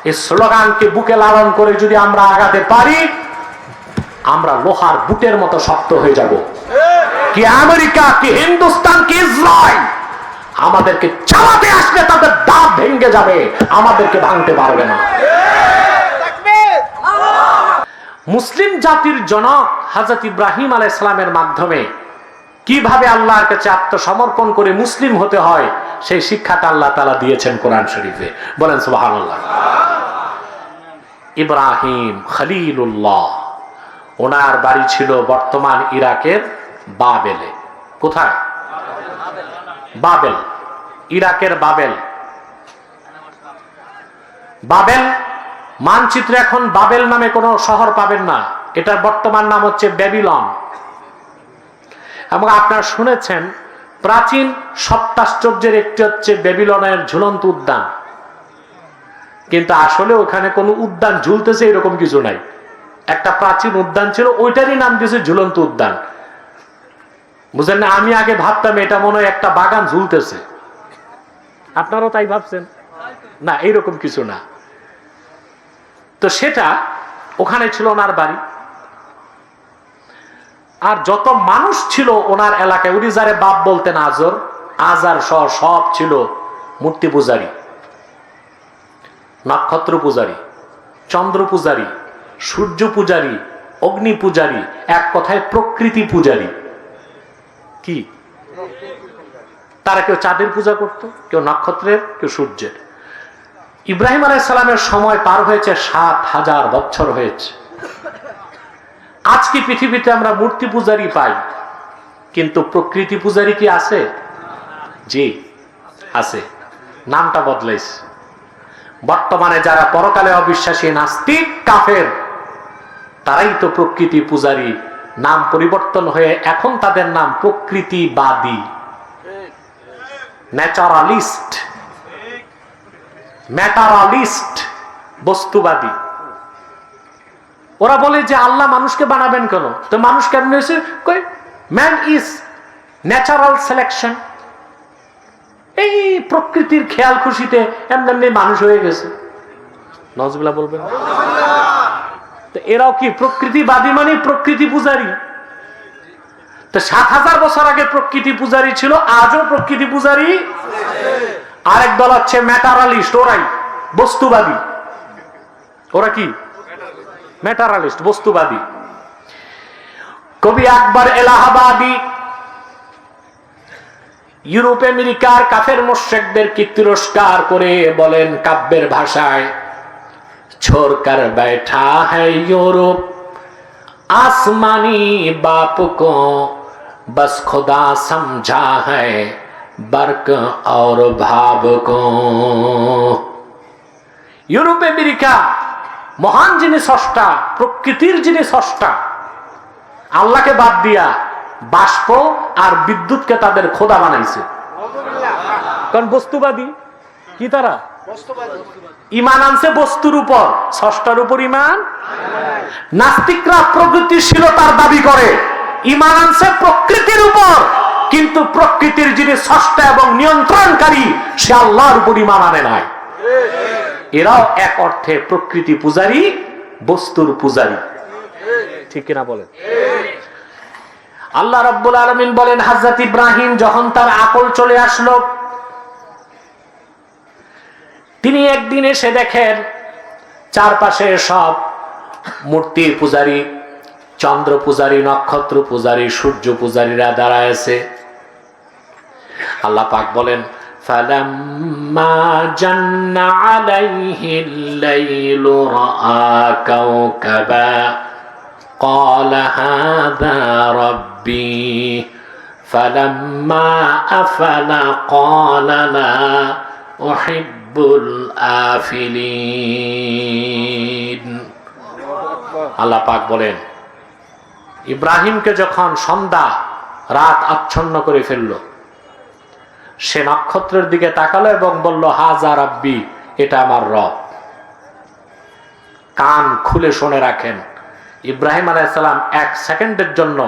এই স্লোগানকে বুকে লালন করে যদি আমরা আগাতে পারি, আমরা লোহার বুটের মতো শক্ত হয়ে যাব। কি আমেরিকা, কি হিন্দুস্তান, কি ইসরায়েল আমাদেরকে চালাতে আসলে তাদের দাঁত ভেঙে যাবে, আমাদেরকে ভাঙতে পারবে না। মুসলিম জাতির জনক হযরত ইব্রাহিম আলাইহিস সালামের মাধ্যমে কিভাবে আল্লাহর কাছে আত্মসমর্পণ করে মুসলিম হতে হয়, সেই শিক্ষাটা আল্লাহ তাআলা দিয়েছেন কোরআন শরীফে। বলেন সুবহানাল্লাহ। ইব্রাহিম খলিলুল্লাহ, ওনার বাড়ি ছিল বর্তমান ইরাকের বাবেলে। কোথায়? বাবেল, ইরাকের বাবেল। বাবেল মানচিত্রে এখন বাবেল নামে কোনো শহর পাবেন না, এটার বর্তমান নাম হচ্ছে ব্যাবিলন। এবং আপনারা শুনেছেন প্রাচীন সপ্তাশ্চর্যের একটি হচ্ছে ব্যাবিলনের ঝুলন্ত উদ্যান, কিন্তু আসলে ওখানে কোনো উদ্যান ঝুলতেছে এরকম কিছু নাই। একটা প্রাচীন উদ্যান ছিল, ওইটারই নাম দিয়েছে ঝুলন্ত উদ্যান। বুঝলেন না? আমি আগে ভাবতাম এটা মনে হয় একটা বাগান ঝুলতেছে, আপনারাও তাই ভাবছেন? না, এইরকম কিছু না। তো সেটা ওখানে ছিল ওনার বাড়ি। আর যত মানুষ ছিল ওনার এলাকায়, উনি যারে বাপ বলতেন আজার সহ সব ছিল মূর্তি পূজারী, নক্ষত্র পূজারী, চন্দ্র পূজারী, সূর্য পূজারী, অগ্নি পূজারী, এক কথায় প্রকৃতি পূজারী। কি? তারা কেউ চাঁদের পূজা করত, কেউ নক্ষত্রের, কেউ সূর্যের। ইব্রাহিম আলাইহিস সালামের সময় পার হয়েছে ৭,০০০ বছর হয়েছে। আজকে পৃথিবীতে আমরা মূর্তি পূজারী পাই, কিন্তু প্রকৃতি পূজারী কি আছে? জি আছে, নামটা বদলাইছে। বর্তমানে যারা পরকালে অবিশ্বাসী নাস্তিক কাফের, তারাই তো প্রকৃতি পূজারী। নাম পরিবর্তন হয়ে এখন তাদের নাম প্রকৃতিবাদী, ন্যাচারালিস্ট, ম্যাটারালিস্ট, বস্তুবাদী। ওরা বলে যে আল্লাহ মানুষকে বানাবেন কেন? তো মানুষ কেমন হয়েছে? কই ম্যান ইজ ন্যাচারাল সিলেকশন। এই প্রকৃতির খেয়াল খুশিতে এমনি মানুষ হয়ে গেছে। নজবিল্লাহ বলবেন। তো এরাও কি প্রকৃতিবাদী, মানে প্রকৃতি পূজারী? তো ৭,০০০ বছর আগে প্রকৃতি পূজারী ছিল, আজও প্রকৃতি পূজারী। আরেক দল হচ্ছে ম্যাটারালিস্ট, ওরাই বস্তুবাদী। ওরা কি? ম্যাটারালিস্ট, বস্তুবাদী। কবি আকবর এলাহাবাদী ইউরোপ আমেরিকার কাফের মুশরিকদেরকে তিরস্কার করে বলেন কাব্যের ভাষায়, छोड़ कर बैठा है यूरोप आसमानी बाप को बस खुदा समझा है बर्क और भाव को। यूरोप अमेरिका মহান যিনি স্রষ্টা, প্রকৃতির যিনি স্রষ্টা, আল্লাহকে বাদ দিয়া বাষ্প আর বিদ্যুৎকে তাদের খোদা বানাইছে। কারণ বস্তুবাদী। কি তারা? ইমান আনছে বস্তুর উপর, স্রষ্টার উপর ইমান। নাস্তিকরা প্রগতিশীলতার দাবি করে, ইমান আনছে প্রকৃতির উপর, কিন্তু প্রকৃতির যিনি স্রষ্টা এবং নিয়ন্ত্রণকারী সে আল্লাহর উপর ইমান আনে নাই। এরাও এক অর্থে প্রকৃতি পূজারী, বস্তুর পূজারী। ঠিক কিনা বলেন? আল্লাহ রাব্বুল আলামিন বলেন হযরত ইব্রাহিম যখন তার আকল চলে আসলো, তিনি একদিন এসে দেখেন চারপাশে সব মূর্তির পূজারী, চন্দ্র পূজারী, নক্ষত্র পূজারী, সূর্য পূজারীরা দাঁড়ায় আছে। আল্লাহ পাক বলেন ফালাম্মা জান্না আলাইহিল লাইলু রাআ কাওকাবা ক্বালা হাযা রাব্বি ফালাম্মা আফালা ক্বালা লা উহিব্বুল আফিলিন। আল্লাহ পাক বলেন ইব্রাহিমকে যখন সন্ধ্যা রাত আচ্ছন্ন করে ফেলল, সে নক্ষত্রের দিকে তাকালো এবং বলল হাযা রাব্বি, এটা আমার রব। কান খুলে শুনে রাখেন, ইব্রাহিম আলাইহিস সালাম এক সেকেন্ডের জন্য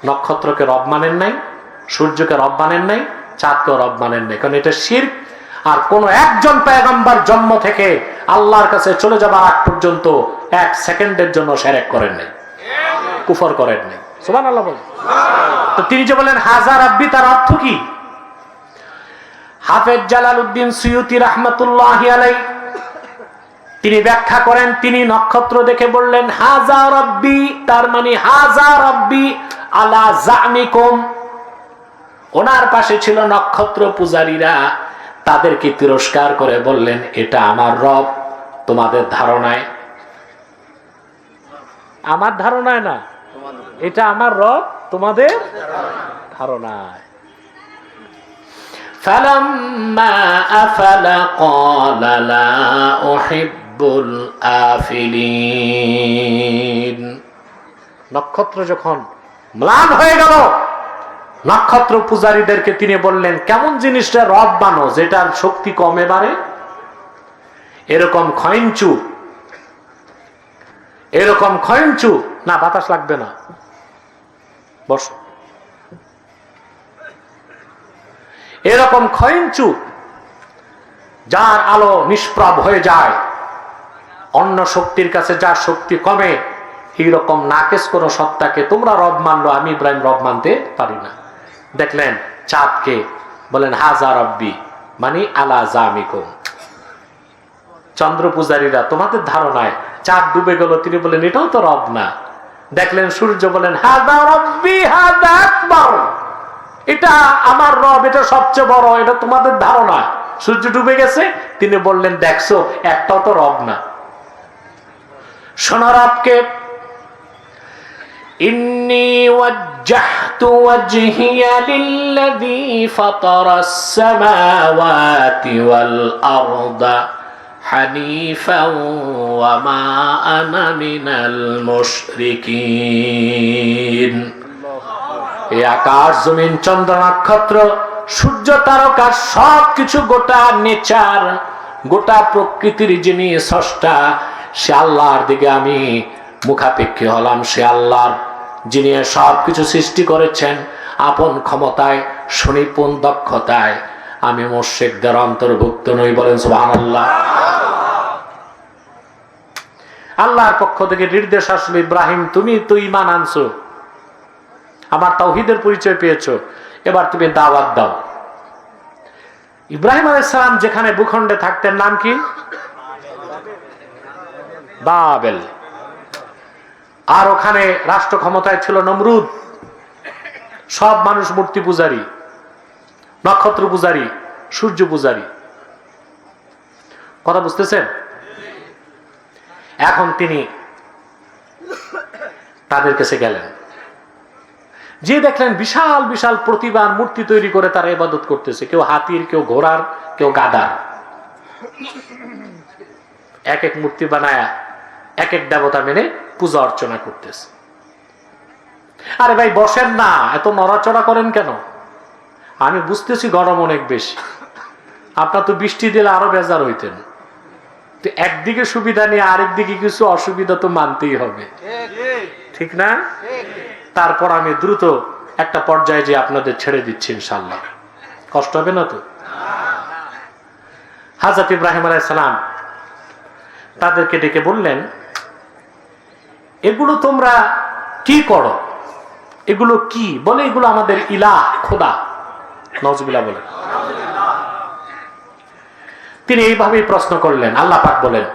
নক্ষত্রকে রব মানেন নাই, সূর্যকে রব মানেন নাই, চাঁদকে রব মানেন নাই, কারণ এটা শিরক। আর কোন একজন পয়গম্বর জন্ম থেকে আল্লাহর কাছে চলে যাবার আগ পর্যন্ত 1 সেকেন্ডের জন্য শিরক করেন নাই, কুফর করেন নাই। সুবহানাল্লাহ বলেন। তো তিনি যে বলেন হাজা রাব্বি, তার অর্থ কি? হাফেজ জালালউদ্দিন সুয়ুতি রাহমাতুল্লাহি আলাইহি তিনি ব্যাখ্যা করেন, তিনি নক্ষত্র দেখে বললেন হাজা রাব্বি, তার মানে হাজা রাব্বি আলা জামিকুম। ওনার পাশে ছিল নক্ষত্র পূজারীরা, তাদেরকে তিরস্কার করে বললেন এটা আমার রব তোমাদের ধারণায়। আমার ধারণায় না, এটা আমার রব তোমাদের ধারণায়। ফালাম্মা আফালা ক্বালা লা উহিব্বুল আফিলিন। নক্ষত্র যখন ম্লান হয়ে গেল, নক্ষত্র পূজারীদেরকে তিনি বললেন কেমন জিনিসটা রব বানো যেটার শক্তি কমে বাড়ে? এরকম খয়ঞ্চু না, বাতাস লাগবে না, বসো। এরকম খয়ঞ্চু যার আলো নিষ্প্রভ হয়ে যায়, অন্য শক্তির কাছে যার শক্তি কমে, এইরকম নাকেশ কোন সত্তাকে তোমরা রব মানলো, আমি ইব্রাহিম রব মানতে পারি না। দেখলেন চাঁদকে বলেন হাজা রব্বি, মানে আলা জামিকুম। চন্দ্র পূজারীরা তোমাদের ধারণায়, চাঁদ ডুবে গেল, তিনি বলেন এটাও তো রব না। দেখলেন সূর্য বলেন হাজা রব্বি হাজা আকবার, এটা আমার রব, এটা সবচেয়ে বড়, এটা তোমাদের ধারণা। সূর্য ডুবে গেছে, তিনি বললেন দেখছো একটাও তো রব না। শোনো রবকে, ইন্নী ওয়াজ্জাহতু ওয়াজহিয়া লিল্লাযী ফাতারাস সামাওয়াতি ওয়াল আরদা হানিফাও ওয়া মা আনা মিনাল মুশরিকিন। এই আকাশ জমিন চন্দ্র নক্ষত্র সূর্য তারকা সবকিছু, গোটা নেচার, গোটা প্রকৃতির যিনি স্রষ্টা, সে আল্লাহর দিকে আমি মুখাপেক্ষী হলাম। সে আল্লাহর যিনি সবকিছু সৃষ্টি করেছেন আপন ক্ষমতায়, সুনিপুণ দক্ষতায়। আমি মুশরিকদের অন্তর্ভুক্ত নই, বলেন সুবহানাল্লাহ। আল্লাহর পক্ষ থেকে নির্দেশ আসলো, ইব্রাহিম তুমি তো ঈমান আনছো, আমার তাওহীদের পরিচয় পেয়েছো, এবার তুমি দাওয়াত দাও। ইব্রাহিম আলাইহিস সালাম যেখানে ভূখণ্ডে থাকতেন নাম কি? বাবেল। আর ওখানে রাষ্ট্র ক্ষমতায় ছিল নমরুদ। সব মানুষ মূর্তি পূজারী, নক্ষত্র পূজারী, সূর্য পূজারী। কথা বুঝতেছেন? এখন তিনি তাদের কাছে গেলেন, যে দেখলেন বিশাল বিশাল প্রতিমার মূর্তি তৈরি করে তারা ইবাদত করতেছে, কেউ হাতির, কেউ ঘোড়ার, কেউ গাধার। এক এক মূর্তি বানায়া এক এক দেবতা মেনে পূজা অর্চনা করতেছে। আরে ভাই বসেন না, এত নড়াচড়া করেন কেন? আমি বুঝতেছি গরম অনেক বেশি, আপনার তো বৃষ্টি দিলে আরো বেজার হইতেন। তো একদিকে সুবিধা নিয়ে আরেক দিকে কিছু অসুবিধা তো মানতেই হবে, ঠিক না? তারপর আমি দ্রুত একটা পর্যায়ে যে আপনাদের ছেড়ে দিচ্ছি, ইনশাআল্লাহ কষ্ট হবে না তো? হযরত ইব্রাহিম আলাইহিস সালাম তাদেরকে ডেকে বললেন, এগুলো তোমরা কি করো? এগুলো কি? বলে এগুলো আমাদের ইলাহ, খোদা। নাউজুবিল্লাহ বলেন। তিনি এইভাবেই প্রশ্ন করলেন। আল্লাহ পাক বলেন,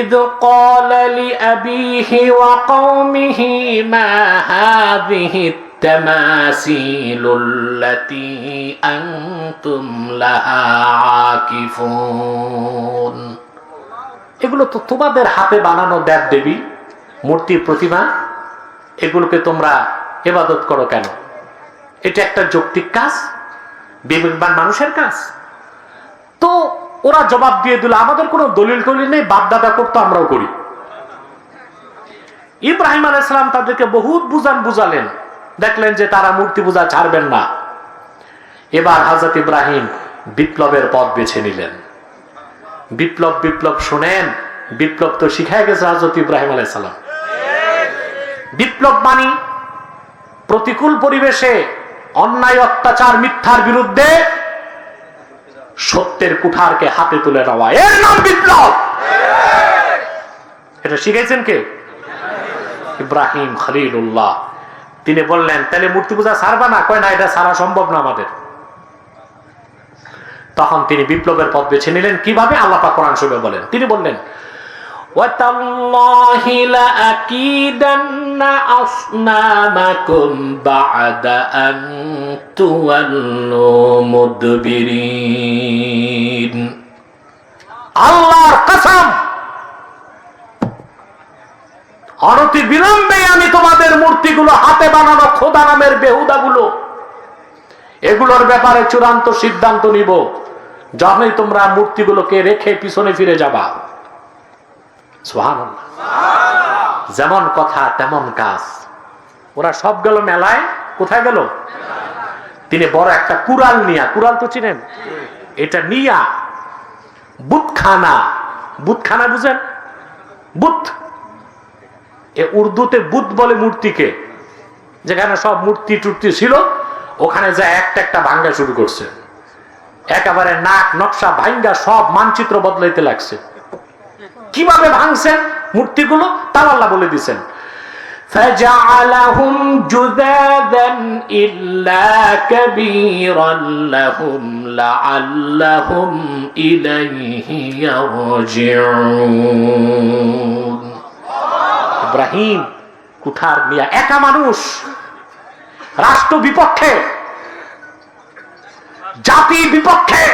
إذ قال لأبيه وقومه ما هذه التماثيل التي أنتم لها عاكفون। এগুলো তো তোমাদের হাতে বানানো দেব দেবী, মূর্তি, প্রতিমা, এগুলোকে তোমরা ইবাদত করো কেন? এটা একটা যৌক্তিক কাজ, বিবেকবান মানুষের কাজ। তো ওরা জবাব দিয়ে দিল, আমাদের কোনো দলিল টলিল নেই, বাপ দাদা করতো, আমরাও করি। ইব্রাহিম আলাইহিস সালাম তাদেরকে বহুত বুঝালেন, দেখলেন যে তারা মূর্তি পূজা ছাড়বেন না। এবার হযরত ইব্রাহিম বিপ্লবের পথ বেছে নিলেন। বিপ্লব শুনেন, বিপ্লব তো শিখায় গেছে হযরত ইব্রাহিম আলাইহিস সালাম। বিপ্লব মানে প্রতিকূল পরিবেশে অন্যায়, অত্যাচার, মিথ্যার বিরুদ্ধে সত্যের কুঠারকে হাতে তুলে নেওয়া, এর নাম বিপ্লব। এটা শিখাইছেন কে? ইব্রাহিম খলিলুল্লাহ। তিনি বললেন, তাহলে মূর্তি পূজা ছাড়বা না? কয় না, এটা ছাড়া সম্ভব না আমাদের। তখন তিনি বিপ্লবের পথ বেছে নিলেন। কিভাবে? আল্লাহ পাক কোরআন শরীফে বলেন, তিনি বললেন, ওয়াতাল্লাহি লাআকিদান্না আসনামাকুম বা'দা আন তুওয়াল্লু মুদবিরিন। আল্লাহর কসম, অনতি বিলম্বে আমি তোমাদের মূর্তিগুলো, হাতে বানানো খোদা নামের বেহুদাগুলো, এগুলোর ব্যাপারে চূড়ান্ত সিদ্ধান্ত নিব যখনই তোমরা মূর্তিগুলোকে রেখে পিছনে ফিরে যাবা। সুবহানাল্লাহ। যেমন কথা তেমন কাজ। ওরা সব গেল মেলায়। কোথায় গেল? তিনি বড় একটা কুড়াল নিয়া, কুড়াল তো চিনেন, এটা নিয়া বুতখানা, বুতখানা বুঝেন? বুত, এ উর্দুতে বুত বলে মূর্তিকে, যেখানে সব মূর্তি টুর্তি ছিল, ওখানে যা একটা একটা ভাঙ্গা শুরু করছে। একেবারে নাক নকশা ভাঙ্গা সব মানচিত্র বদলাইতে লাগছে। কিভাবে ভাঙছেন মূর্তিগুলো তাও আল্লাহ বলে দিয়েছেন, فَجَعَلَهُمْ جُذَاذًا إِلَّا كَبِيرًا لَهُمْ لَعَلَّهُمْ إِلَيْهِ يَرْجِعُونَ। ইব্রাহিম কুঠার নিয়ে একা মানুষ, রাষ্ট্র বিপক্ষে, জাতি বিপক্ষে,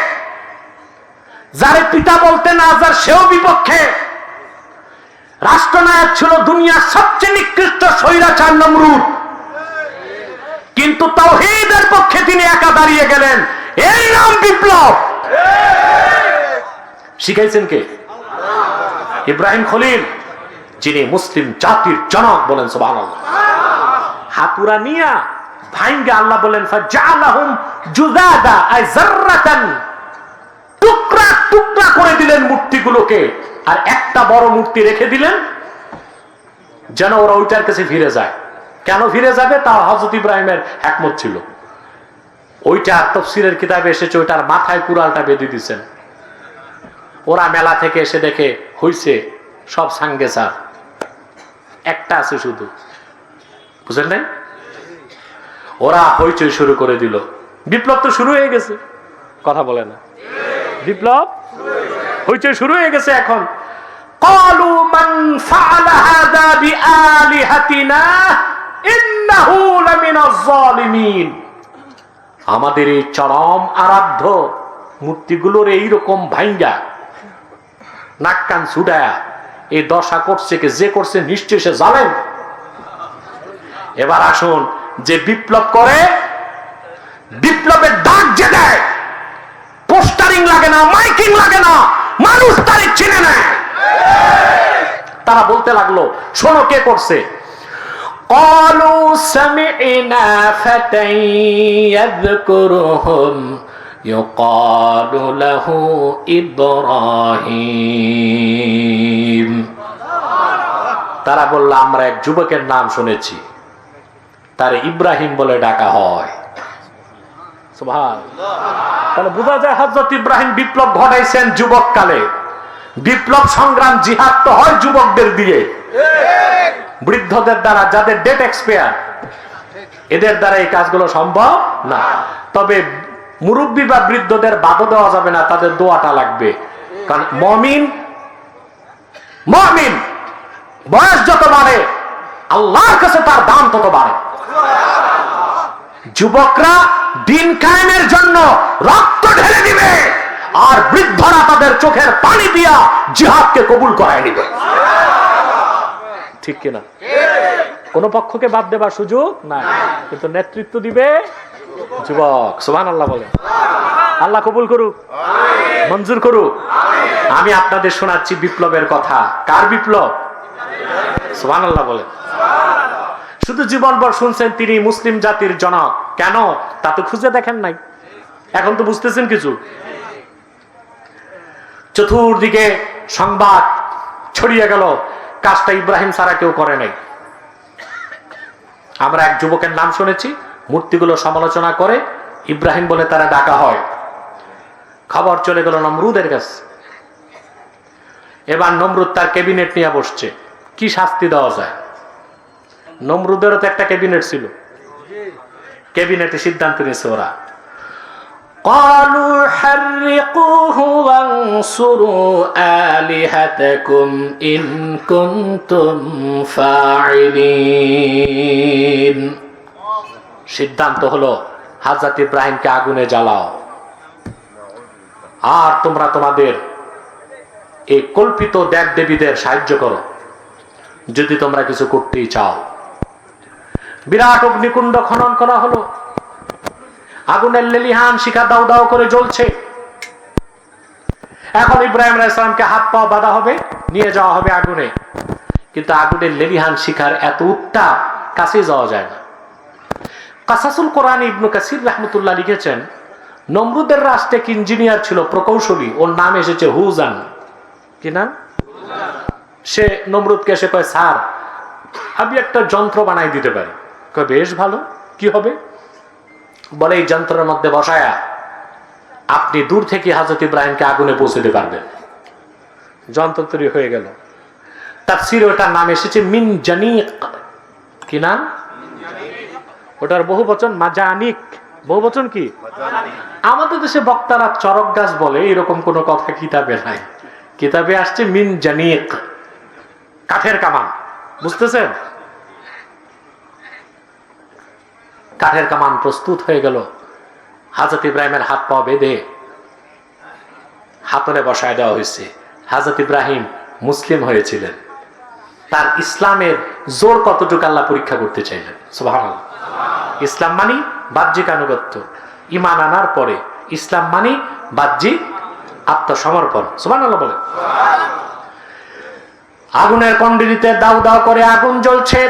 যারে পিতা বলতে না যার সেও বিপক্ষে। রাষ্ট্রনায়ক ছিল দুনিয়ার সবচেয়ে নিকৃষ্ট স্বৈরাচার নমরুদ, কিন্তু তাওহীদের পক্ষে তিনি একা দাঁড়িয়ে গেলেন। এই নাম বিপ্লব। শিখাইছেন কে? ইব্রাহিম খলিল, যিনি মুসলিম জাতির জনক। বলেন সুবহানাল্লাহ। হাতুরা নিয়া ভাইঙ্গা আল্লাহ বলেন, ফাজালাহুম জুযাদা আই যাররাতান, টুকরা টুকরা করে দিলেন মূর্তিগুলোকে, আর একটা বড় মূর্তি রেখে দিলেন যেন ওরা ওইটার কাছে ফিরে যায়। কেন ফিরে যাবে? তা হযরত ইব্রাহিমের হিকমত ছিল। ওইটা তাফসীরের কিতাবে এসেছে, ওইটার মাথায় কুড়ালটা বেঁধে দিয়েছেন। ওরা মেলা থেকে এসে দেখে হইছে সব সাঙ্গে সার, একটা আছে শুধু। বুঝলেন নাই? ওরা হইচই শুরু করে দিল। বিপ্লব তো শুরু হয়ে গেছে, কথা বলে না। বিপ্লব হইচই শুরু হয়ে গেছে। এখন ক্বালু মান ফাআলা হাযা বিআলিহাতিনা ইন্নাহু লামিনাজ জালিমিন। আমাদের এই চরম আরাধ্য মূর্তিগুলোর এইরকম ভাঙ্গা নাক কান ছুটায়া এই দশা করছে কে? যে করছে নিশ্চয় সে জালেম। এবার আসুন, যে বিপ্লব করে, বিপ্লবের ডাক যে দেয়, পোস্টারিং লাগে না, মাইকিং লাগে না, মানুষ তারে চিনে নেয়। তারা বলতে লাগলো, শোনো কে করছে। ক্বালু সামি'না ফাতান ইয়াযকুরুহুম ইউকালু লাহু ইব্রাহিম। তারা বলল, আমরা এক যুবকের নাম শুনেছি, তারে ইব্রাহিম বলে ডাকা হয়। সুবহানাল্লাহ। তাহলে বোঝা যায় হযরত ইব্রাহিম বিপ্লব ঘটাইছেন যুবক কালে। বিপ্লব সংগ্রাম জিহাদ তো হয় যুবকদের দিয়ে, বৃদ্ধদের দ্বারা, যাদের ডেট এক্সপায়ার, এদের দ্বারা এই কাজগুলো সম্ভব না। তবে মুরব্বী বা বৃদ্ধদের বাধা দেওয়া যাবে না, তাদের দোয়াটা লাগবে। কারণ মুমিন বয়স যত বাড়ে আল্লাহর কাছে তার দাম তত বাড়ে। যুবকরা দিন কায়েমের জন্য রক্ত ঢেলে দিবে, আর বৃদ্ধরা তাদের চোখের পানি দিয়া জিহাদকে কবুল করায় নিবে। ঠিক কিনা? কোন পক্ষকে বাদ দেবার সুযোগ নাই, কিন্তু নেতৃত্ব দিবে যুবক। সুবহানাল্লাহ বলে। আল্লাহ কবুল করুক, মঞ্জুর করুক। আমি আপনাদের শোনাচ্ছি বিপ্লবের কথা। কার বিপ্লব? সুবহানাল্লাহ বলে। শুধু জীবনভর শুনছেন তিনি মুসলিম জাতির জনক, কেন তা তো খুঁজে দেখেন নাই। এখন তো বুঝতেছেন কিছু। চতুর্দিকে সংবাদ ছড়িয়ে গেল, কাজটা ইব্রাহিম ছাড়া কেউ করে নাই। আমরা এক যুবকের নাম শুনেছি, মূর্তিগুলো সমালোচনা করে ইব্রাহিম বলে তারা ডাকা হয়। খবর চলে গেল নমরুদের কাছে। এবার নমরুদ তার ক্যাবিনেট নিয়ে বসছে, কি শাস্তি দেওয়া যায়। নমরুদেরও তো একটা ক্যাবিনেট ছিল, ক্যাবিনেটে সিদ্ধান্ত নিয়েছে ওরা, قالوا حرقوه وانصروا آلهتكم إن كنتم فاعلين। সিদ্ধান্ত হলো হযরত ইব্রাহিমকে আগুনে জ্বালাও, আর তোমরা তোমাদের এই কল্পিত দেব দেবীদের সাহায্য করো যদি তোমরা কিছু করতেই চাও। বিরাট অগ্নিকুণ্ড খনন করা হলো, আগুনের লেলিহান শিখা দাউ দাউ করে জ্বলছে। এখন ইব্রাহিম আলাইহিস সালামকে হাত পা বাঁধা হবে, নিয়ে যাওয়া হবে আগুনে, কিন্তু আগুনের লেলিহান শিখার এত উত্তাপ, কাছে যাওয়া যায় না। কাসাসুল কোরআন ইবনে কাসির রাহমাতুল্লাহ লিখেছেন, নমরুদের রাষ্ট্রে এক ইঞ্জিনিয়ার ছিল, প্রকৌশলী, ওর নাম এসেছে হুজান। কি নাম? সে নমরুদকে এসে কয়, স্যার আমি একটা যন্ত্র বানাই দিতে পারি। কয় বেশ ভালো, কি হবে? বলে এই যন্ত্রের মধ্যে বসায়া আপনি দূর থেকে হযরত ইব্রাহিমকে আগুনে পৌঁছে দিতে পারবেন। যন্ত্র তৈরি হয়ে গেল। তাফসীরে ওটার নাম এসেছে মিন জানিক। কি নাম? ওটার বহু বচন মাজানিক। বহু বচন কি? আমাদের দেশে বক্তারা চরক গাছ বলে, এরকম কোন কথা কিতাবে নাই। কিতাবে আসছে মিন জানিক, কাঠের কামান। বুঝতেছেন? কাঠের কামান প্রস্তুত হয়ে গেল। হযরত ইব্রাহিমের হাত পা বেঁধে হাতলে বসায় দেওয়া হয়েছে। হযরত ইব্রাহিম মুসলিম হয়েছিলেন, তার ইসলামের জোর কতটুকু আল্লাহ পরীক্ষা করতে চাইলেন। সুবহানাল্লাহ। ইসলাম মানি বাহ্যিক আনুগত্য, ঈমান আনার পরে ইসলাম মানি বাহ্যিক আত্মসমর্পণ। সুবহানাল্লাহ বলে। আগুনের কন্ডিতে দাউ দাউ করে আগুন জ্বলছে,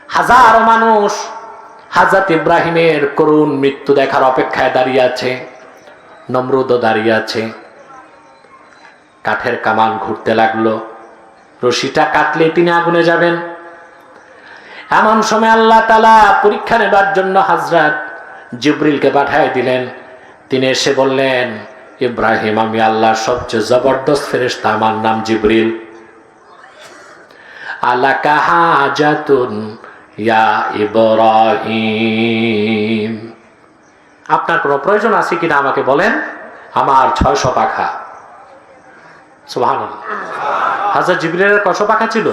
হাজারো মানুষ হযরত ইব্রাহিমের করুণ মৃত্যু দেখার অপেক্ষায় দাঁড়িয়ে আছে। নমরুদও দাঁড়িয়ে আছে। কাঠের কামান ঘুরতে লাগলো, রশিটা কাটলে তিনি আগুনে যাবেন। এমন সময় আল্লাহ তাআলা পরীক্ষা নেবার জন্য হযরত জিবরিলকে পাঠিয়ে দিলেন। তিনি এসে বললেন, ইব্রাহিম আমি আল্লাহর সবচেয়ে জবরদস্ত ফেরেশতা, আমার নাম জিবরিল। আলাকা হাজাতুন ইয়া ইব্রাহিম, আপনার কোনো প্রয়োজন আছে কিনা আমাকে বলেন, আমার 600 পাখা। সুবহানাল্লাহ। হযরত জিবরিলের কত পাখা ছিল?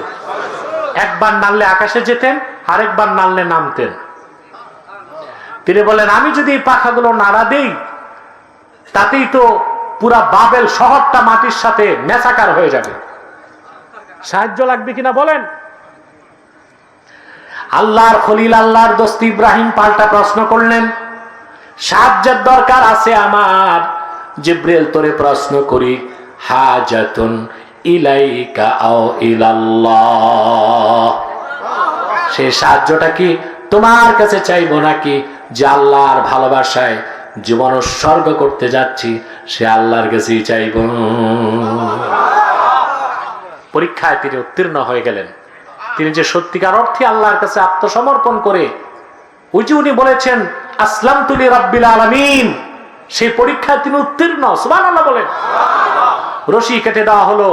একবার নামলে আকাশে যেতেন, আরেকবার নামলে নামতেন। তিনি বলেন আমি যদি এই পাখাগুলো নাড়া দেই, তাতেই তো পুরা বাবেল শহরটা মাটির সাথে মেসাকার হয়ে যাবে। সাহায্য লাগবে কিনা বলেন? আল্লাহর খলিল, আল্লাহর দোস্ত ইব্রাহিম পাল্টা প্রশ্ন করলেন, সাহায্যের দরকার আছে আমার। জিবরিল তোরে প্রশ্ন করি, হাজাতুন ইলাইকা আও ইলাল্লাহ, সেই সাহায্যটা কি তোমার কাছে চাইবো নাকি যে আল্লাহর ভালোবাসায় জীবন উৎসর্গ করতে যাচ্ছি সে আল্লাহর কাছেই চাইব? পরীক্ষায় তিনি উত্তীর্ণ হয়ে গেলেন। তিনি যে সত্যিকার অর্থে আল্লাহর কাছে আত্মসমর্পণ করে, ওই যে উনি বলেছেন আসলামতু লিরাব্বিল আলামিন, সেই পরীক্ষায় তিনি উত্তীর্ণ। সুবহানাল্লাহ বলেন। রশি কেটে দেওয়া হলো,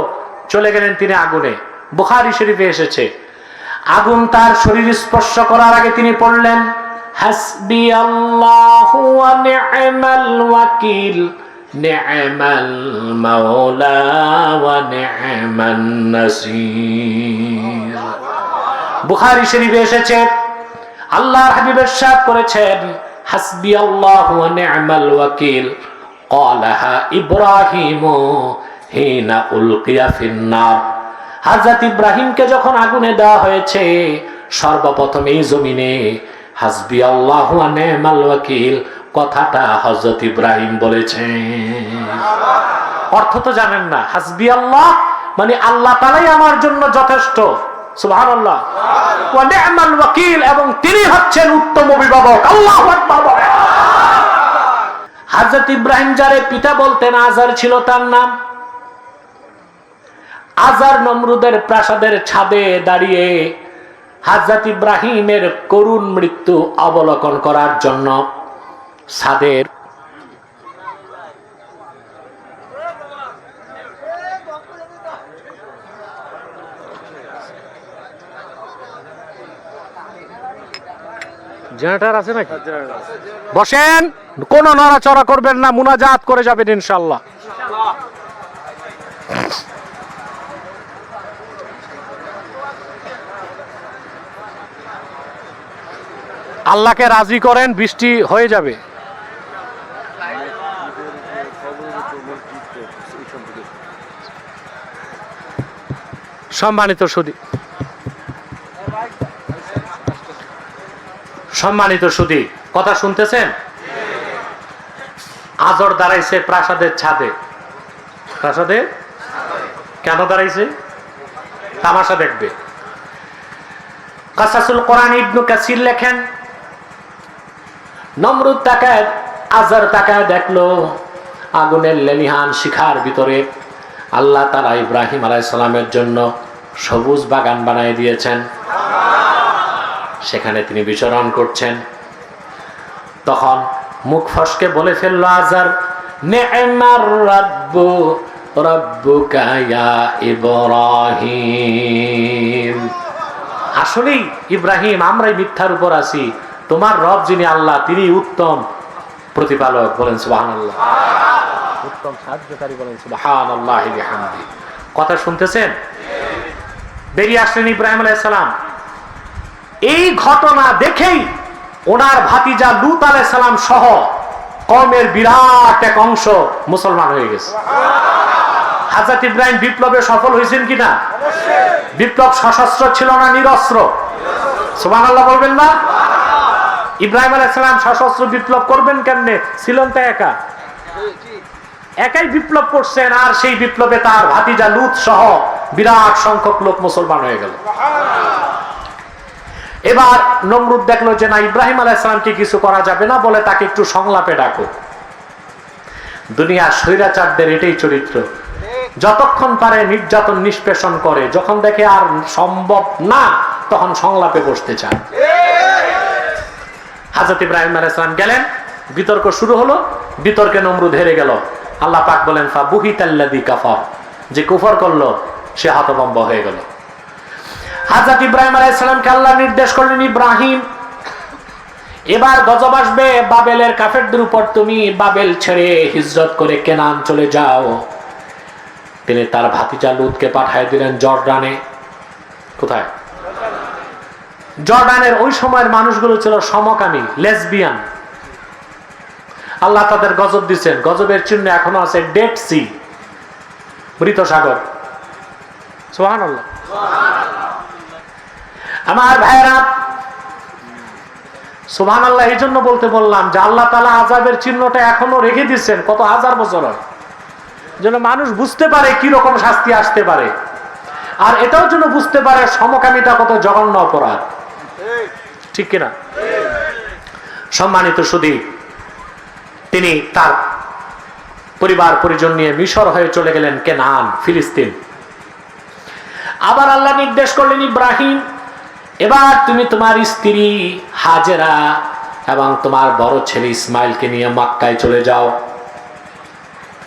চলে গেলেন তিনি আগুনে। বুখারী শরীফে এসেছে, আগুন তার শরীর স্পর্শ করার আগে তিনি পড়লেন হাসবিয়াল্লাহু ওয়া নি'মাল ওয়াকিল, নি'মাল মাওলা ওয়া নি'মান নাসির। বুখারী শরীফে এসেছে, আল্লাহর হাবিব ইরশাদ করেছেন হাসবিয়াল্লাহু ওয়া নি'মাল ওয়াকিল ক্বালাহা ইব্রাহিম হিনা উলকিয়া ফিন্নার। হযরত ইব্রাহিমকে যখন আগুনে দেওয়া হয়েছে, সর্বপ্রথম এই জমিনে হাসবিয়াল্লাহু ওয়া নি'মাল ওয়াকিল কথাটা হযরত ইব্রাহিম বলেছেন। অর্থ তো জানেন না, হাসবিয়াল্লাহ মানে আল্লাহ তাআলাই আমার জন্য যথেষ্ট। সুবহানাল্লাহ। ওয়া নি'মাল ওয়াকিল, এবং তিনি হচ্ছেন উত্তম অভিভাবক। আল্লাহু আকবার। হযরত ইব্রাহিম যারে পিতা বলতেন, আজার ছিল তার নাম। আজার নমরুদের প্রাসাদের ছাদে দাঁড়িয়ে হযরত ইব্রাহিমের করুণ মৃত্যু অবলোকন করার জন্য ছাদের জেনারেটর আছে নাকি? বসেন, কোন নড়াচড়া করবেন না, মুনাজাত করে যাবেন ইনশাআল্লাহ। আল্লাহকে রাজি করেন, বৃষ্টি হয়ে যাবে। সম্মানিত সুধী, কথা শুনতেছেন? আজর দাঁড়াইছে প্রাসাদের ছাদে। প্রাসাদে কেন দাঁড়াইছে? তামাশা দেখবে। কাসাসুল কোরআন ইবনু কাসির লেখেন, নমরুদ তাকায়, আজর তাকায়, দেখলো আগুনের লেলিহান শিখার ভিতরে আল্লাহ তাআলা ইব্রাহিম আলাইহিস সালামের জন্য সবুজ বাগান বানিয়ে দিয়েছেন। সেখানে তিনি বিচরণ করছেন। তখন মুখ ফসকে বলে ফেললো আজর, নি'মার রাব্বু রাব্বুকা ইয়া ইব্রাহিম। আসলেই ইব্রাহিম, আমরাই মিথ্যার উপর আছি, তোমার রব যিনি আল্লাহ তিনি উত্তম প্রতিপালক। বলেন সুবহানাল্লাহ। উত্তম সাহায্যকারী। বলেন সুবহানাল্লাহি বিহামদি। কথা শুনতেছেন? বেরিয়ে আসলেন ইব্রাহিম আলাইহিস সালাম। এই ঘটনা দেখেই ওনার ভাতিজা লূত আলাইহিস সালাম সহ কওমের বিরাট এক অংশ মুসলমান হয়ে গেছে। হযরত ইব্রাহিম বিপ্লবে সফল হয়েছেন কিনা? বিপ্লব সশস্ত্র ছিল না নিরস্ত্র? সুবহানাল্লাহ বলবেন না? ইব্রাহিম আলাইহিস সালাম সশস্ত্র বিপ্লব করবেন কেমনে? ছিলেন তো একাই বিপ্লব করছেন, আর সেই বিপ্লবে তার ভাতিজা লূত সহ বিরাট সংখ্যক লোক মুসলমান হয়ে গেল। এবার নমরুদ দেখলো যে না, ইব্রাহিম আলাইহিস সালামকে কিছু করা যাবে না, বলে তাকে একটু সংলাপে ডাকো। দুনিয়ার স্বৈরাচারদের এটাই চরিত্র, যতক্ষণ পারে নির্যাতন নিষ্পেষণ করে, যখন দেখে আর সম্ভব না তখন সংলাপে বসতে চায়। হযরত ইব্রাহিম আলাইহিস সালাম গেলেন, বিতর্ক শুরু হলো। বিতর্কে নমরুদ হেরে গেল। আল্লাহ পাক বলেন, ফাবুহিতাল্লাযী কাফার, যে কুফর করলো সে হতভম্ব হয়ে গেল। হযরত ইব্রাহিম আলাইহিস সালামকে আল্লাহ নির্দেশ করলেন, ইব্রাহিম এবার গজব আসবে বাবেলের কাফেরদের উপর, তুমি বাবেল ছেড়ে হিজরত করে কেনান চলে যাও। তিনি তার ভাতিজা লূতকে পাঠিয়ে দিলেন জর্ডানে। কোথায়? জর্ডানের ওই সময়ের মানুষগুলো ছিল সমকামী, লেসবিয়ান। আল্লাহ তাদের গজব দিচ্ছেন। গজবের চিহ্ন এখনো আছে ডেড সি, মৃত সাগর। সুবহানাল্লাহ। আমার ভাইরা, সুবহানাল্লাহ এই জন্য বলতে বললাম যে আল্লাহ তাআলা আযাবের চিহ্নটা এখনো রেখে দিচ্ছেন, কত হাজার বছর হয়, যেন মানুষ বুঝতে পারে কি রকম শাস্তি আসতে পারে। আর এটাও যেন বুঝতে পারে সমকামিতা কত জঘন্য অপরাধ। ঠিক কিনা? সম্মানিত সুধী, তিনি তার পরিবার পরিজন নিয়ে মিশর হয়ে চলে গেলেন কেনান, ফিলিস্তিন। আবার আল্লাহ নির্দেশ করলেন, ইব্রাহিম এবার তুমি তোমার স্ত্রী হাজেরা এবং তোমার বড় ছেলে ইসমাইলকে নিয়ে মক্কায় চলে যাও।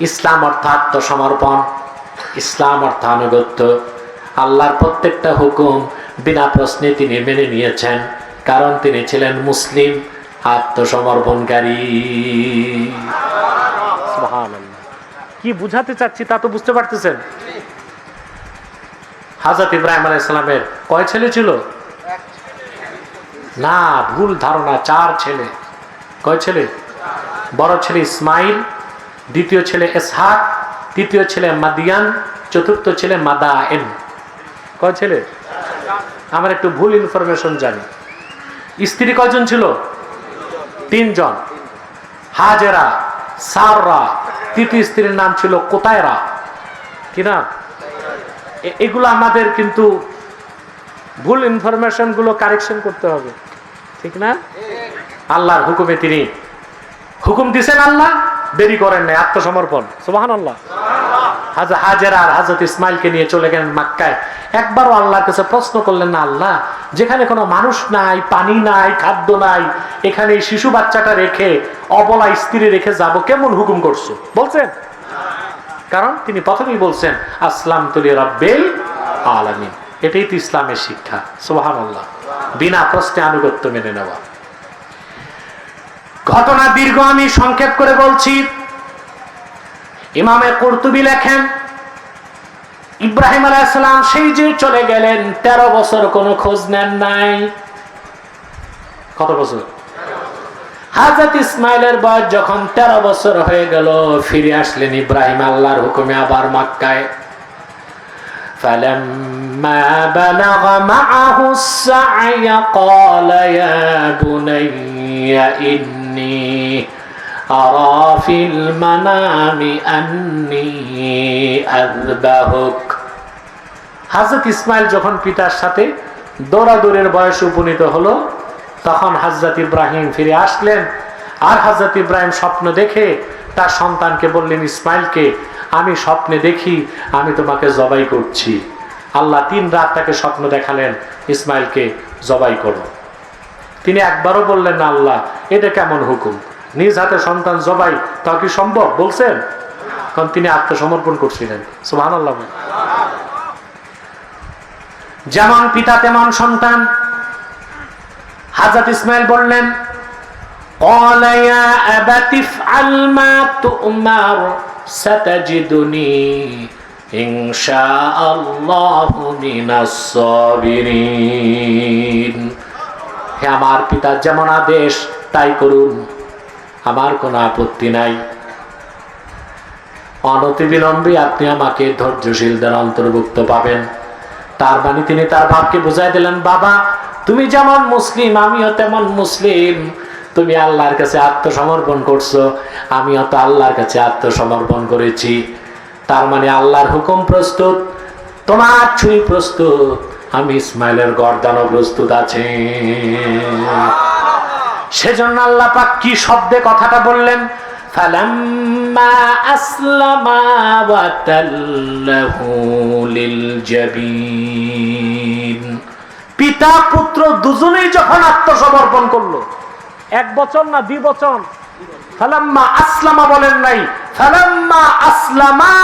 ইসলাম অর্থাৎ আত্মসমর্পণ, ইসলাম অর্থ আনুগত্য। আল্লাহর প্রত্যেকটা হুকুম বিনা প্রশ্নে তিনি মেনে নিয়েছেন, কারণ তিনি ছিলেন মুসলিম, আত্মসমর্পণকারী। সুবহানাল্লাহ। কি বুঝাতে চাচ্ছি তা তো বুঝতে পারতেছেন? হযরত ইব্রাহিম আলাইহিস সালামের কয় ছেলে ছিল? না, ভুল ধারণা, 4 ছেলে। কয় ছেলে? বড় ছেলে ইসমাইল, দ্বিতীয় ছেলে ইসহাক, তৃতীয় ছেলে মাদিয়ান, চতুর্থ ছেলে মাদায়েন। কয় ছেলে? আমার একটু ভুল ইনফরমেশন জানি। স্ত্রী কয়জন ছিল? 3 জন। হাজেরা, সাররা, তৃতীয় স্ত্রীর নাম ছিল কোতায়রা। কি না? এগুলো আমাদের কিন্তু ভুল ইনফরমেশন গুলো কারেকশন করতে হবে, ঠিক না? আল্লাহর হুকুমে তিনি হুকুম দিছেন, আল্লাহ দেরি করেন নাই, আত্মসমর্পণ। সুবহানাল্লাহ। হাজেরা আর হযরত ইসমাইলকে নিয়ে চলে গেলেন মক্কায়। একবারও আল্লাহর কাছে প্রশ্ন করলেন না, আল্লাহ যেখানে কোনো মানুষ নাই, পানি নাই, খাদ্য নাই, এখানে শিশু বাচ্চাটা রেখে, অবলা স্ত্রী রেখে যাব, কেমন হুকুম করছো? বলছেন? কারণ তিনি প্রথমেই বলছেন, আসলামতু লিরাব্বিল আলামিন। এটাই তো ইসলামের শিক্ষা। সুবহানাল্লাহ। বিনা প্রশ্নে আনুগত্য মেনে নেওয়া। ঘটনা দীর্ঘ, আমি সংক্ষেপ করে বলছি। ইমামে কুরতুবী লেখেন, ইব্রাহিম আলাইহিস সালাম সেই যে চলে গেলেন, 13 বছর কোনো খোঁজ নেন নাই। কত বছর? হযরত ইসমাইলের বয়স যখন 13 বছর হয়ে গেল, ফিরে আসলেন ইব্রাহিম আল্লাহর হুকুমে আবার মক্কায়। فلما بلغ معه السعي قال يا بني إني أرى في المنام أني أذبحك। হযরত ইসমাইল যখন পিতার সাথে দৌড়াদৌড়ের বয়সে উপনীত হলো, তখন হযরত ইব্রাহিম ফিরে আসলেন। আর হযরত ইব্রাহিম স্বপ্ন দেখে তার সন্তানকে বললেন, ইসমাইলকে, আমি স্বপ্নে দেখি আমি তোমাকে জবাই করছি। আল্লাহ 3 রাত তাকে স্বপ্ন দেখালেন, ইসমাইলকে জবাই করো। তিনি একবারও বললেন না, আল্লাহ এটা কেমন হুকুম, নিজ হাতে সন্তান জবাই, তা কি সম্ভব বলছেন? কারণ তিনি আত্মসমর্পণ করছিলেন। সুবহানাল্লাহ। যেমন পিতা তেমন সন্তান। হযরত ইসমাইল বললেন, قال يا أبت افعل ما تؤمر ستجدني إن شاء الله من الصابرين। হে আমার পিতা, যেমন আদেশ তাই করুন, আমার কোনো আপত্তি নাই। অনতিবিলম্বে আপনি আমাকে ধৈর্যশীলদের অন্তর্ভুক্ত পাবেন। তার মানে তিনি তার বাপকে বুঝাই দিলেন, বাবা তুমি যেমন মুসলিম আমিও তেমন মুসলিম। তুমি আল্লাহর কাছে আত্মসমর্পণ করছো, আমিও তো আল্লাহর কাছে আত্মসমর্পণ করেছি। তার মানে আল্লাহর হুকুম প্রস্তুত, তোমার ছুরি প্রস্তুত, আমি ইসমাইলের গর্দানও প্রস্তুত আছে। সেজন্য আল্লাহ পাক কি শব্দে কথাটা বললেন, ফালাম্মা আসলামা ওয়া তাল্লাহু লিল জাবিন। পিতা পুত্র দুজনেই যখন আত্মসমর্পণ করলো, 1 বছর না 2 বছর, ফালাম্মা আসলামা বলেন নাই, ফালাম্মা আসলামা।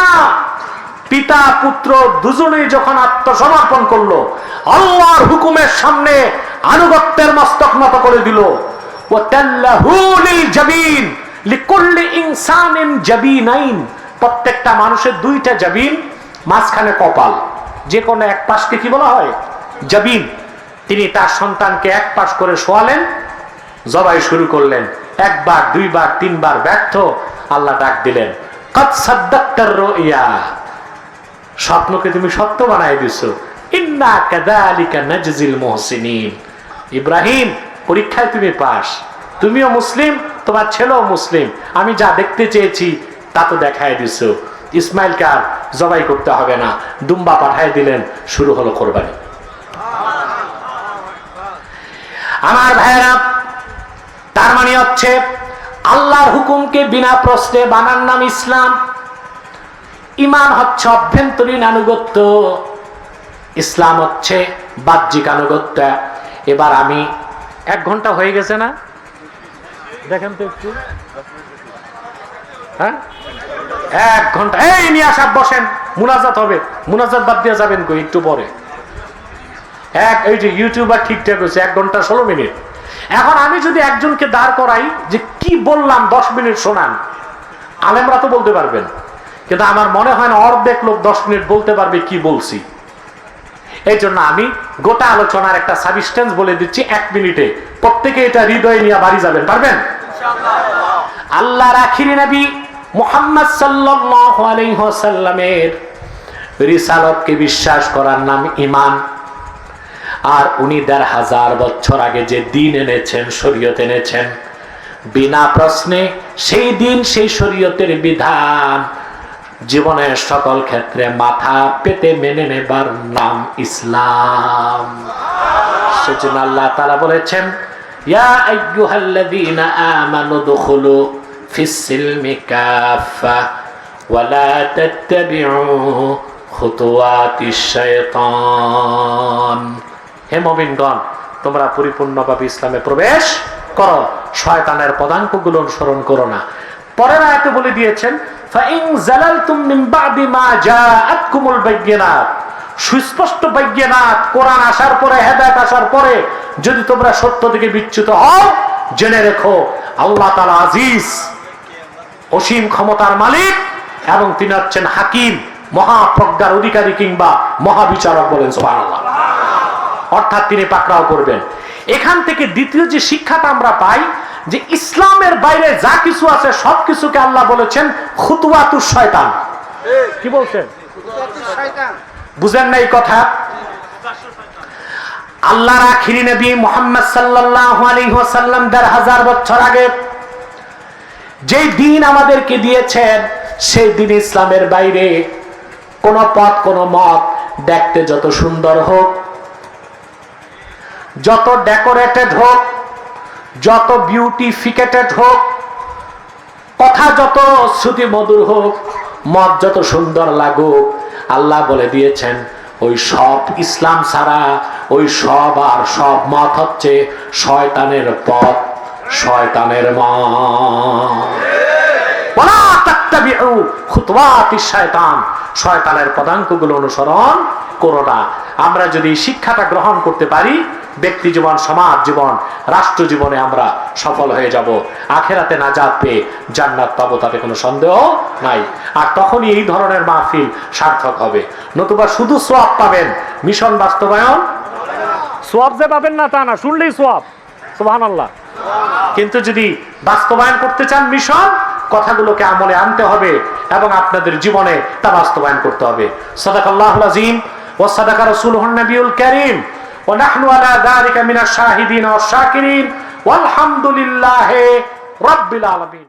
পিতা পুত্র দুজনেই যখন আত্মসমর্পণ করলো, আল্লাহর হুকুমের সামনে আনুগত্যের মস্তক নত করে দিল। ওয়া তাল্লাহু লিল জাবিন, লিকুল্লি ইনসানিন জাবিনাইন। প্রত্যেকটা মানুষের 2টা জাবিন, মাঝখানে কপাল। যে কোনো এক পাশকে কি বলা হয়? জাবিন। তিনি তার সন্তানকে এক পাশ করে শোয়ালেন, জবাই শুরু করলেন। 1 বার 2 বার 3 বার ব্যর্থ, আল্লাহ ডাক দিলেন, কদ সাদ্দাক্তার রুইয়া, স্বপ্নকে তুমি সত্য বানাই দিছো। ইন্না কাযালিকা নাজজিল মুহসিনিন। ইব্রাহিম, পরীক্ষায় তুমি পাস, তুমিও মুসলিম, তোমার ছেলেও মুসলিম, আমি যা দেখতে চেয়েছি তা তো দেখাই দিছো। ইসমাইলকে আর জবাই করতে হবে না, দুম্বা পাঠায় দিলেন, শুরু হলো কোরবানি। আমার ভাইরা, তার মানে হচ্ছে আল্লাহর হুকুমকে বিনা প্রশ্নে বানার নাম ইসলাম। ঈমান হচ্ছে অভ্যন্তরীণ আনুগত্য, ইসলাম হচ্ছে বাহ্যিক আনুগত্য। এবার আমি 1 ঘন্টা হয়ে গেছে না, দেখেন তো একটু। হ্যাঁ 1 ঘন্টা। এই নিয়ে আসা, বসেন, মুনাজাত হবে। মুনাজাত বাদ দিয়ে যাবেন কই একটু পরে। এই যে ইউটিউবার ঠিকঠাক হয়েছে 1 ঘন্টা 16 মিনিট। এখন আমি যদি একজনকে দাঁড় করাই যে কি বললাম 10 মিনিট শোনান, আলেমরা তো বলতে পারবেন, কিন্তু আমার মনে হয় না অর্ধেক লোক 10 মিনিট বলতে পারবে কি বলছি। এই জন্য আমি গোটা আলোচনার একটা সাবস্টেন্স বলে দিচ্ছি 1 মিনিটে। প্রত্যেকে এটা হৃদয়ে নিয়ে বাড়ি যাবেন, পারবেন? আল্লাহর আখিরি নবী মুহাম্মদ সাল্লাল্লাহু আলাইহি ওয়াসাল্লামের রিসালাতকে বিশ্বাস করার নাম ঈমান। আর উনি 1500 বছর আগে যে দিন এনেছেন, শরীয়ত এনেছেন, বিনা প্রশ্নে সেই দিন সেই শরীয়তের বিধান জীবনের সকল ক্ষেত্রে মাথা পেতে মেনে নেবার নাম ইসলাম। সেজন্য আল্লাহ তাআলা বলেছেন, ইয়া আইয়ুহাল্লাযীনা আমানু দুখুলু ফিস-সিলমি কাফা ওয়া লা তাত্তাবিউ খুতুওয়াতিশ শাইতান। হে মুমিনগণ, তোমরা পরিপূর্ণভাবে ইসলামে প্রবেশ করো, শয়তানের পদাঙ্কগুলো অনুসরণ করো না। পরের আয়াতে বলে দিয়েছেন, ফাইন জালালতুম মিন বাদি মা জাআতকুমুল বায়্যিনাত। সুস্পষ্ট বায়্যিনাত, কোরআন আসার পরে, হেদায়েত আসার পরে যদি তোমরা সত্য থেকে বিচ্যুত হও, জেনে রেখো আল্লাহ তাআলা আজিজ, অসীম ক্ষমতার মালিক, এবং তিনি হচ্ছেন হাকিম, মহাপ্রজ্ঞার অধিকারী কিংবা মহাবিচারক। বলেন সুবহানাল্লাহ। অর্থাৎ তিনি পাকড়াও করবেন। এখান থেকে দ্বিতীয় যে শিক্ষাটা আমরা পাই, যে ইসলামের বাইরে যা কিছু আছে সবকিছুকে আল্লাহ বলেছেন খুতুওয়াতুশ শয়তান। কি বলছেন? বুঝেন না এই কথা? আল্লাহর আখিরি নবী মুহাম্মদ সাল্লাল্লাহু আলাইহি ওয়াসাল্লাম ১৫০০ বছর আগে যেই দিন আমাদেরকে দিয়েছেন, সেই দিন ইসলামের বাইরে কোন পথ কোন মত দেখতে যত সুন্দর হোক, যত ডেকোরেটেড হোক, যত বিউটিফিকেটেড হোক, কথা যত শ্রুতি মধুর হোক, মত যত সুন্দর লাগুক, আল্লাহ বলে দিয়েছেন ওই সব ইসলাম ছাড়া ওই সব আর সব মত হচ্ছে শয়তানের পথ, শয়তানের শয়তান, শয়তানের পদাঙ্কগুলো অনুসরণ করো না। আমরা যদি শিক্ষাটা গ্রহণ করতে পারি, ব্যক্তি জীবন, সমাজ জীবন, রাষ্ট্র জীবনে আমরা সফল হয়ে যাব। আখেরাতে নাজাত পেয়ে জান্নাত পাবো, তাতে কোনো সন্দেহ নাই। আর তখনই এই ধরনের মাহফিল সার্থক হবে। নতুবা শুধু সোয়াব পাবেন, মিশন বাস্তবায়ন সোয়াব যে পাবেন না তা না, শুনলেই সোয়াব, সুবহানাল্লাহ। কিন্তু যদি বাস্তবায়ন করতে চান মিশন, কথাগুলোকে আমলে আনতে হবে এবং আপনাদের জীবনে তা বাস্তবায়ন করতে হবে। সাদাকাল্লাহুল আযীম ওয়া সাদাকা রাসূলুহুন নবিয়ুল কারীম ওয়া নাহনু আলা যালিকা মিনাশ শাহিদিন ওয়াশ শাকিরিন ওয়ালহামদুলিল্লাহি রাব্বিল আলামিন।